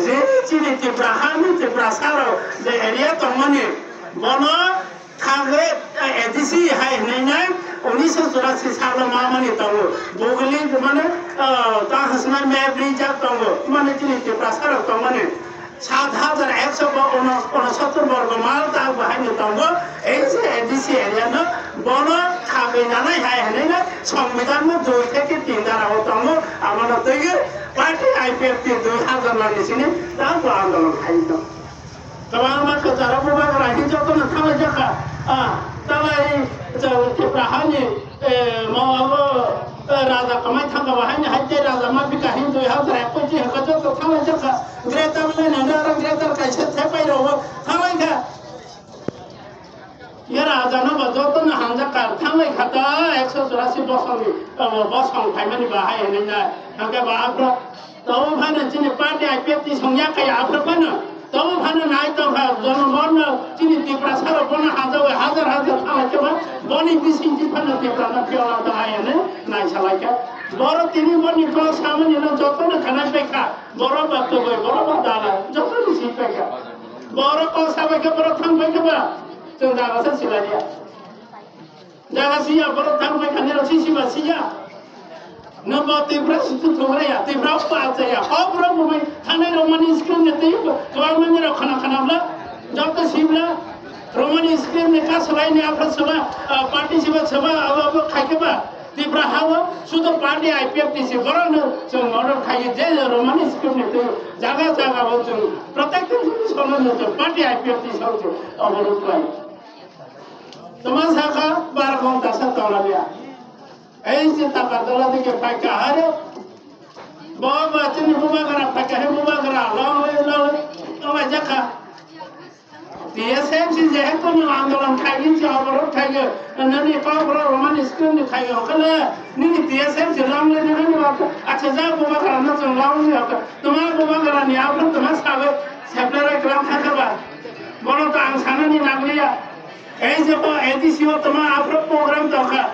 যে চিনি ত্রিপুরা হামি ত্রিপুরা সারো যে এরিয়া তংমানি বনো থাগে এডিসি হাই নাই 1984 সালে মামানি তঙ্গ বগলি মানে তা হাসনা মে ব্রিজা তঙ্গ মানে চিনি ত্রিপুরা সারো তংমানি 7,169 বর্গ মাইল তা বাহাইনি তঙ্গ এই যে এডিসি এরিয়া ন বনো থাগে জানাই হাই নাই সংবিধান 2 থেকে 3 ধারা তঙ্গ আমাদের থেকে পার্টি আইপিএফটি 2000 লাগিয়েছিলেন তারপর আন্দোলন খাইত তবে আমার যারা প্রভাব রাখি যত না থামে দেখা তাহলে এই ত্রিপুরা হানি রাজা কামাই থাকা বাহাইনি হাইতে রাজা মাফি কাহিনী 2021 হেকা যত থামে দেখা গ্রেটার লাইন আর গ্রেটার কাইছে থেপাই রব থামাইখা এরা জানো যত না হাঞ্জা কার থামাই খাতা 184 বসং খাইমানি বাহাই হেনে না হাঙ্গে বাহাব্র তবে ভানে চিনি পার্টি আইপিএফটি সংজ্ঞা খাই আফ্রকানো তবে ভানে নাই তো জনগণ চিনি ত্রিপুরা সারা বনা হাজার থামাইছে বনি বিসিঞ্চি ফানে ত্রিপুরা না ফিওলা দাহাই হেনে নাই সালাইকা বড় তিনি বনি তো সামনে না যত না খানা পেখা বড় বাপ তো বড় বাপ দালা যত নিছি পেখা বড় কসা পেখা বড় থাম পেখা বা जों जागासे सिलारिया जागासिया बरो थां बाय खाने रसि सिबा सिया नबा तेब्रा सितु थोराया तेब्रा पाचया हब्रो मुमै थाने रोमानी स्क्रिन ने ते गवर्नमेंट रे खाना खानाब्ला जब सिबला रोमानी स्क्रिन ने का सलाइने आफ्रा सभा पार्टी सभा अब खाइकेबा तेब्रा हावा सुदो पार्टी आईपीएफटी से बरो न जों अर्डर खाइ जे रोमानी स्क्रिन ने ते जागा हो जों प्रत्येक दिन सोनो न पार्टी आईपीएफटी सब अवरोध लाई তোমার শাখা 12 ঘন্টা সাতলা দিয়া এই যে টাকা দলা থেকে পাইকা হারে বাবা চিনি বুবা করা পাইকা হে বুবা করা লাও ওয়া জাকা টিএসএম সি যেহেতু আন্দোলন খাইনি যে অবরোধ খাইগে ননি কবর রোমান স্ক্রিন খাইগে ওখানে নিনি টিএসএম সি লাও লে নিনি আচ্ছা যা বুবা করা না তো লাও নি তোমার বুবা করা নি আপনি তোমার সাবে সেপ্লারে গ্রাম থাকবা বলো তো আং সানানি নাগলিয়া এই যে এডিসিও তোমার আপনার প্রোগ্রাম দরকার